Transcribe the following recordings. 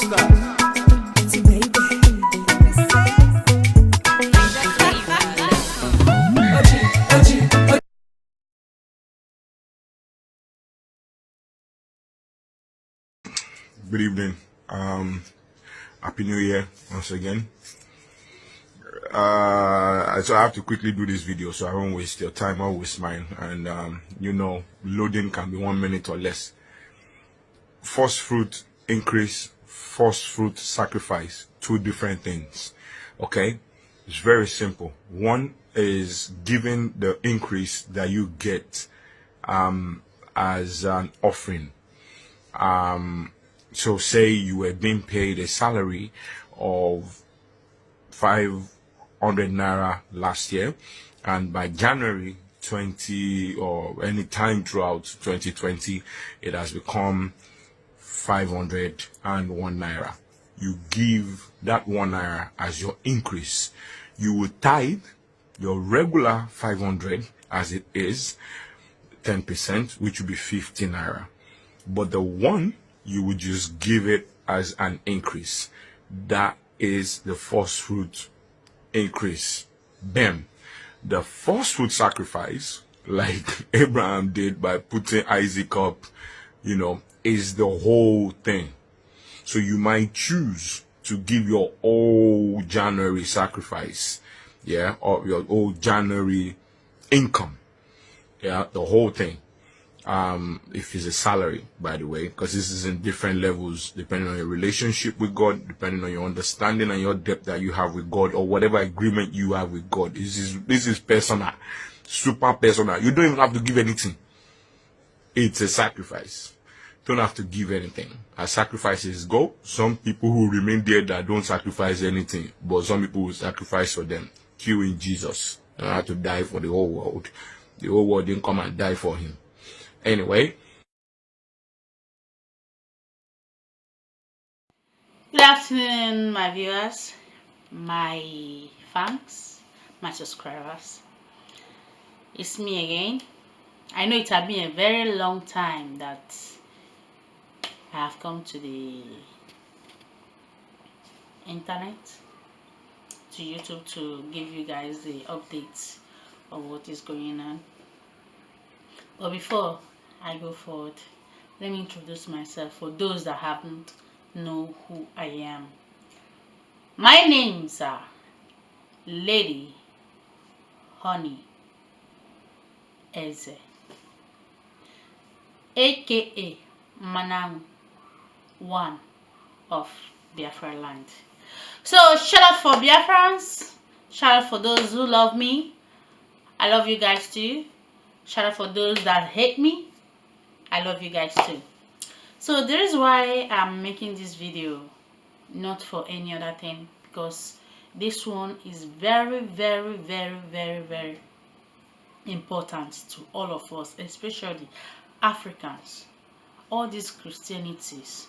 Good evening. Happy New Year once again. So I have to quickly do this video so I won't waste your time or waste mine. And loading can be 1 minute or less. First fruit increase, first fruit sacrifice, two different things. Okay, it's very simple. One is giving the increase that you get as an offering. So say you were being paid a salary of 500 naira last year, and by January 20 or any time throughout 2020 it has become 501 naira. You give that 1 naira as your increase. You will tithe your regular 500 as it is 10%, which will be 50 naira, but the one you would just give it as an increase. That is the first fruit increase. Bam. The first fruit sacrifice, like Abraham did by putting Isaac up, is the whole thing. So you might choose to give your old January sacrifice, or your old January income, the whole thing. If it's a salary, by the way, because this is in different levels depending on your relationship with God, depending on your understanding and your depth that you have with God, or whatever agreement you have with God. This is personal, super personal. You don't even have to give anything. It's a sacrifice. Don't have to give anything. As sacrifices go, some people who remain there that don't sacrifice anything, but some people will sacrifice for them. Q in Jesus. They don't have to die for the whole world. The whole world didn't come and die for him. Anyway, good afternoon, my viewers, my fans, my subscribers. It's me again. I know it has been a very long time that I have come to the internet, to YouTube, to give you guys the updates of what is going on. But before I go forward, let me introduce myself for those that haven't know who I am. My names are Lady Honey Eze, aka Manang, one of Biafra land. So shout out for Biafrans, shout out for those who love me. I love you guys too. Shout out for those that hate me. I love you guys too. So this is why I'm making this video, not for any other thing, because this one is very, very, very, very, very important to all of us, especially Africans, all these Christianities.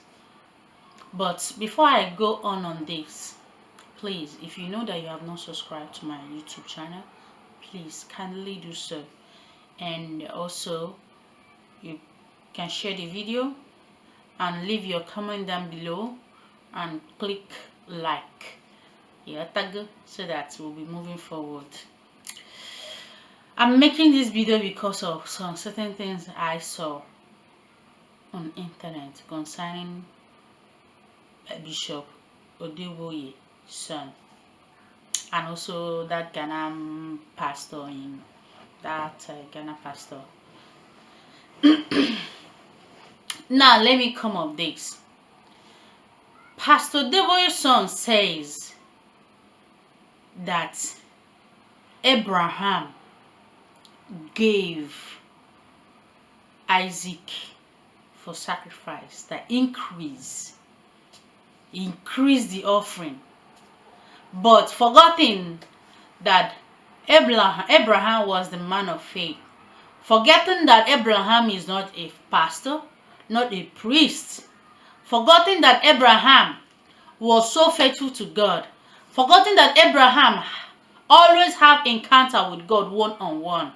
But before I go on this, please, if you know that you have not subscribed to my YouTube channel, please kindly do so. And also you can share the video and leave your comment down below and click like, tag, so that we'll be moving forward. I'm making this video because of some certain things I saw on internet concerning Bishop Odeboye's son, and also that Ghana pastor Ghana pastor. Now let me come up this. Pastor Odeboye's son says that Abraham gave Isaac for sacrifice, that increase the offering, but forgetting that Abraham was the man of faith, forgetting that Abraham is not a pastor, not a priest, forgetting that Abraham was so faithful to God, forgetting that Abraham always have encounter with God one-on-one.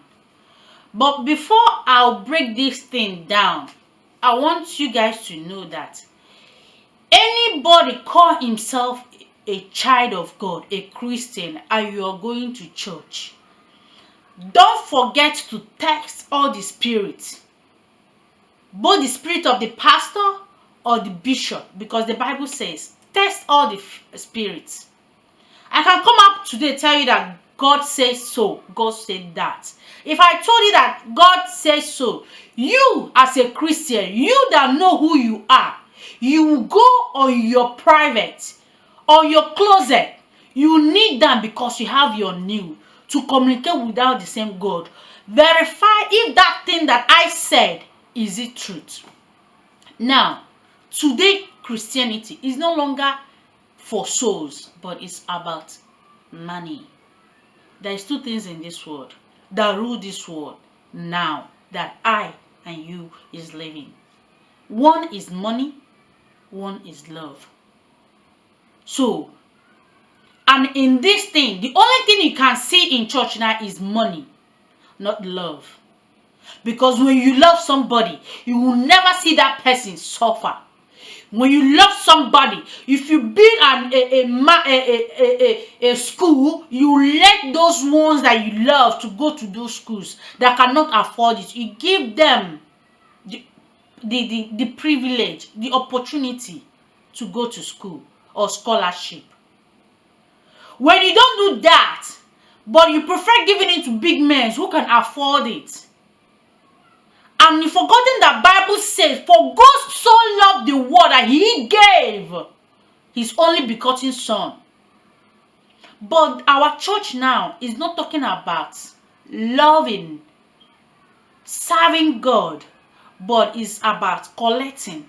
But before I'll break this thing down, I want you guys to know that Anybody call himself a child of God, a Christian, and you are going to church, don't forget to test all the spirits, both the spirit of the pastor or the bishop, because the Bible says test all the spirits. I can come up today tell you that God says so, God said that. If I told you that God says so, you as a Christian, you that know who you are, you will go on your private, on your closet. You need that because you have your new to communicate without the same God. Verify if that thing that I said is it truth. Now, today Christianity is no longer for souls, but it's about money. There is two things in this world that rule this world now that I and you is living. One is money, one is love. So, and in this thing, the only thing you can see in church now is money, not love. Because when you love somebody, you will never see that person suffer. When you love somebody, if you build a school, you let those ones that you love to go to those schools that cannot afford it. You give them the privilege, the opportunity to go to school or scholarship. When you don't do that, but you prefer giving it to big men who can afford it, and you've forgotten that Bible says, for God so loved the world that he gave his only begotten son. But our church now is not talking about loving, serving God, but it's about collecting,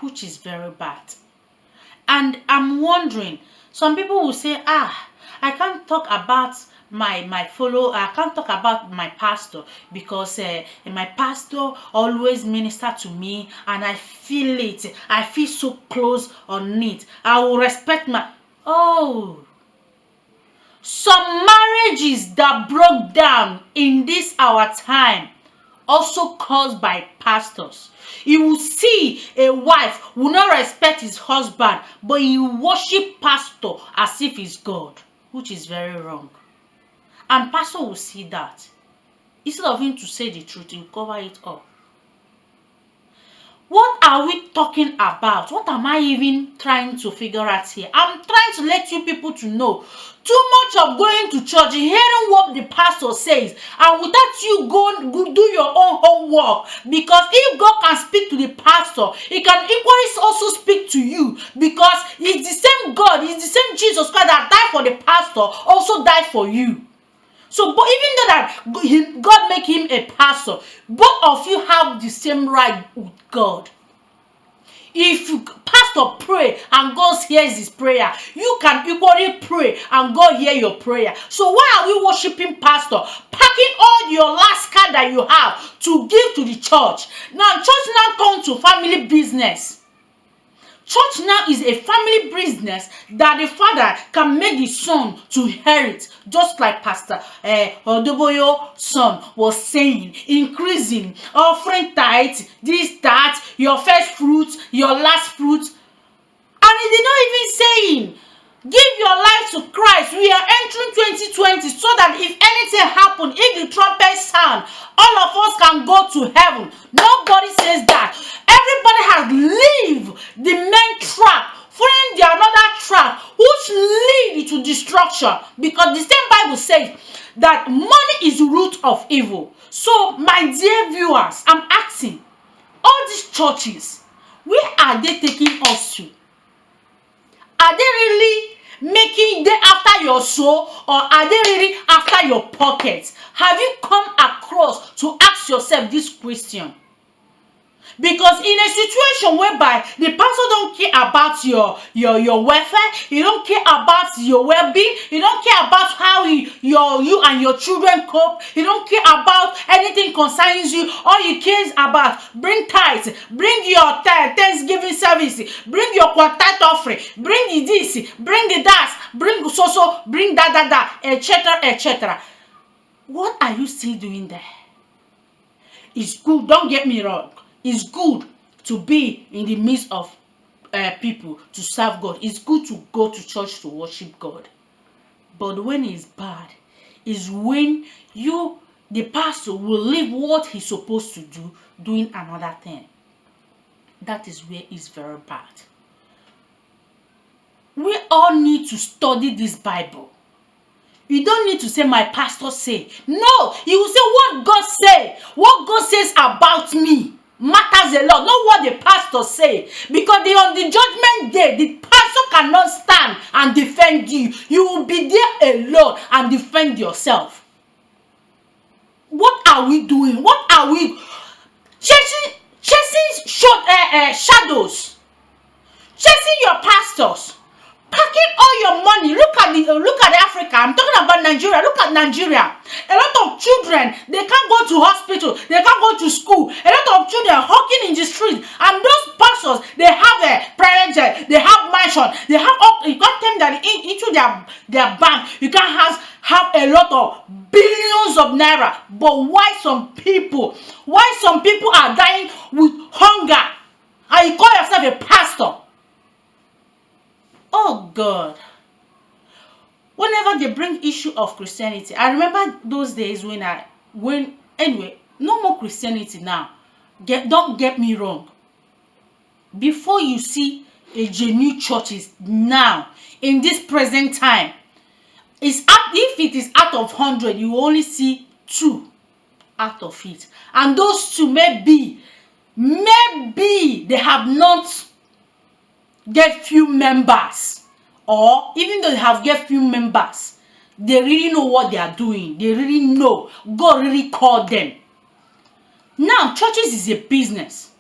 which is very bad. And I'm wondering, some people will say, I can't talk about my follow, I can't talk about my pastor because my pastor always minister to me and I feel it. I feel so close on it. I will respect my... Some marriages that broke down in this our time also caused by pastors. You will see a wife will not respect his husband, but he will worship pastor as if he's God, which is very wrong. And pastor will see that. Instead of him to say the truth, he will cover it up. What are we talking about? What am I even trying to figure out here? I'm trying to let you people to know. Too much of going to church, hearing what the pastor says, and without you go do your own homework. Because if God can speak to the pastor, he can equally also speak to you. Because it's the same God, it's the same Jesus Christ that died for the pastor, also died for you. So, but even though that God make him a pastor, both of you have the same right with God. If you pastor pray and God hears his prayer, you can equally pray and God hear your prayer. So why are we worshiping pastor, packing all your last card that you have to give to the church? Now church now turn to family business. Church now is a family business that the father can make the son to inherit, just like Pastor Odoboyo's son was saying, increasing, offering tithe, this, that, your first fruit, your last fruit. And he did not even saying, give your life to Christ. We are entering 2020 so that if anything happens, if the trumpet sound, all of us can go to heaven. Nobody says that. Everybody has lived the main track, following the another track, which lead to destruction. Because the same Bible says that money is the root of evil. So, my dear viewers, I'm asking, all these churches, where are they taking us to? Are they really making them after your soul, or are they really after your pockets? Have you come across to ask yourself this question? Because in a situation whereby the pastor don't care about your welfare, you don't care about your well-being, you don't care about how you and your children cope, you don't care about anything concerns you. All you care about, bring tithes, bring your Thanksgiving service, bring your tithe offering, bring the this, bring the that, bring bring that, etc., etc. What are you still doing there? It's good, don't get me wrong. It's good to be in the midst of people to serve God. It's good to go to church to worship God. But when it's bad, is when the pastor, will leave what he's supposed to do, doing another thing. That is where it's very bad. We all need to study this Bible. You don't need to say my pastor say. No, you will say what God say. What God says about me matters a lot, not what the pastor say. Because on the judgment day, the pastor cannot stand and defend you. You will be there alone and defend yourself. What are we doing? What are we chasing shadows? Chasing your pastors, packing all your money. Look at Africa. I'm talking about Nigeria. Look at Nigeria. A lot of children, they can't go to hospital, they can't go to school. A lot of children hawking in the street, and those pastors, they have a private jet, they have mansion, they have you can't tell them that into their bank. You can't have a lot of billions of naira. But why some people are dying with hunger, and you call yourself a pastor? Oh God. Whenever they bring issue of Christianity, I remember those days anyway, no more Christianity now. Don't get me wrong. Before you see a genuine churches now, in this present time, if it is out of 100, you only see 2 out of it. And those 2 maybe they have not get few members, or even though they have get few members, they really know what they are doing. They really know God really called them. Now churches is a business.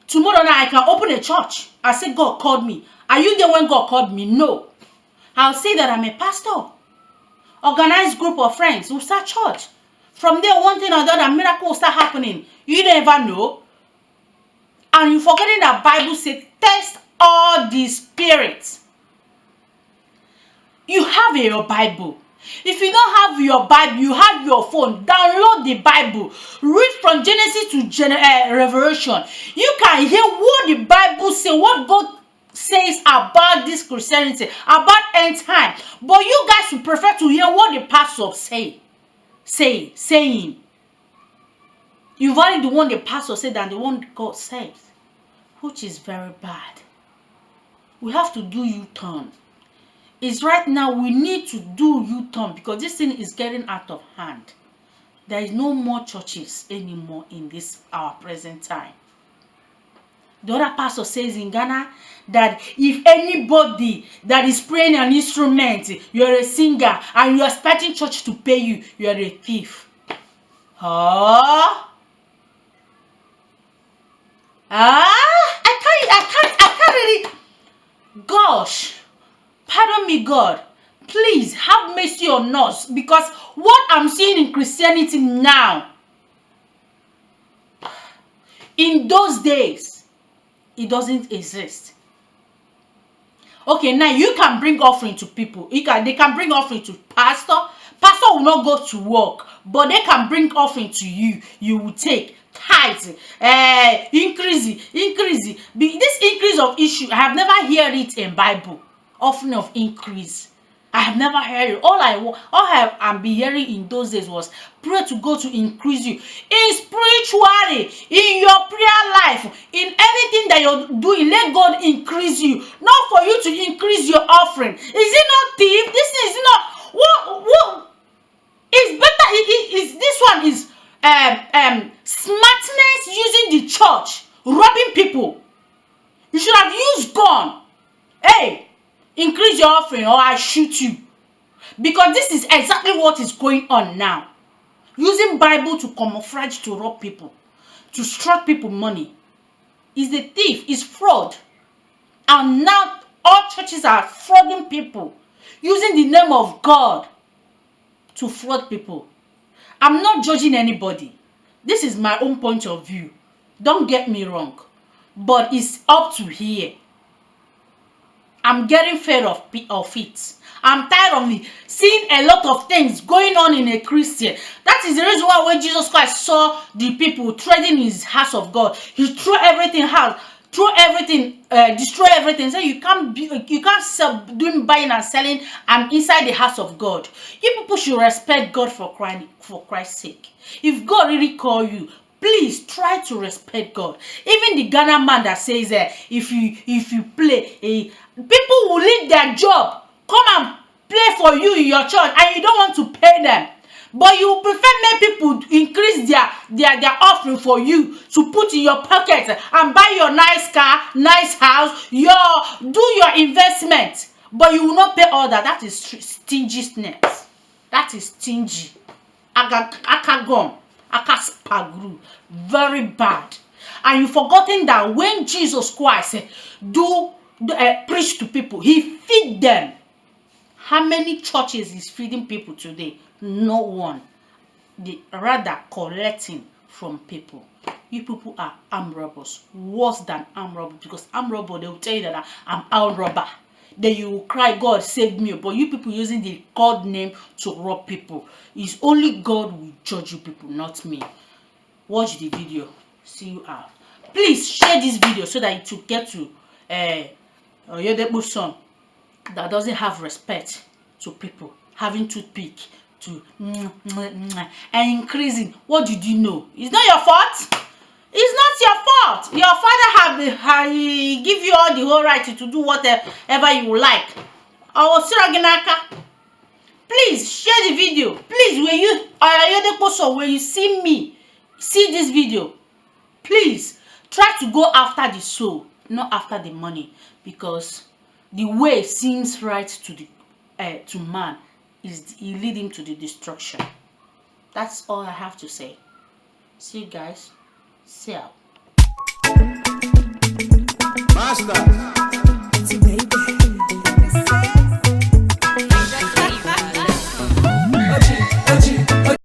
Tomorrow night I can open a church. I say God called me. Are you there when God called me? No. I'll say that I'm a pastor. Organized group of friends who start church. From there, one thing or the other, miracle will start happening. You never know. And you forgetting that Bible says test all the spirits. You have your Bible. If you don't have your Bible, you have your phone. Download the Bible. Read from Genesis to Revelation. You can hear what the Bible says, what God says about this Christianity, about end time. But you guys would prefer to hear what the pastor saying. You value the one the pastor said than the one God says, which is very bad. We have to do U-turn. It's right now we need to do U-turn because this thing is getting out of hand. There is no more churches anymore in this our present time. The other pastor says in Ghana that if anybody that is playing an instrument, you're a singer, and you're expecting church to pay you, you're a thief. I can't really. Gosh, pardon me, God. Please have mercy on us, because what I'm seeing in Christianity now, in those days, it doesn't exist. Okay, now you can bring offering to people. They can bring offering to pastor. Pastor will not go to work, but they can bring offering to you. You will take tithes, increase. This increase of issue, I have never heard it in Bible. Offering of increase, I have never heard it. All I've been hearing in those days was pray to God to increase you in spirituality, in your prayer life, in anything that you're doing. Let God increase you, not for you to increase your offering. Is it not thief? This is not what is better. This one is smartness using the church, robbing people. You should have used gun. Hey, increase your offering or I shoot you. Because this is exactly what is going on now. Using Bible to camouflage, to rob people, to extract people money. Is a thief, is fraud. And now all churches are frauding people, using the name of God to fraud people. I'm not judging anybody. This is my own point of view. Don't get me wrong. But it's up to here. I'm getting fed of it. I'm tired of seeing a lot of things going on in a Christian. That is the reason why when Jesus Christ saw the people trading his house of God, he threw everything out, destroy everything. So you can't sell, doing buying and selling and inside the house of God. You people should respect God for Christ's sake. If God really call you, please try to respect God. Even the Ghana man that says if you play, people will leave their job, come and play for you in your church, and you don't want to pay them. But you prefer make people increase their offering for you to put in your pocket and buy your nice car, nice house, do your investment. But you will not pay all that. That is stinginess. That is stingy. Akagom. Akaspagru. Very bad. And you've forgotten that when Jesus Christ preach to people, he feed them. How many churches is feeding people today? No one. They rather collecting from people. You people are armed robbers. Worse than armed robbers. Because armed robber, they will tell you that I'm armed robber. Then you will cry, God save me. But you people using the God name to rob people. It's only God will judge you people, not me. Watch the video. See you out. Please share this video so that it will get to Oyedepo's son that doesn't have respect to people, having toothpick to and increasing. What did you know? It's not your fault. It's not your fault. Your father have give you all the whole right to do whatever you like. Please share the video. Please, when you see this video, please try to go after the soul, not after the money, because the way seems right to man is lead him to the destruction. That's all I have to say. See you guys. See ya. Master.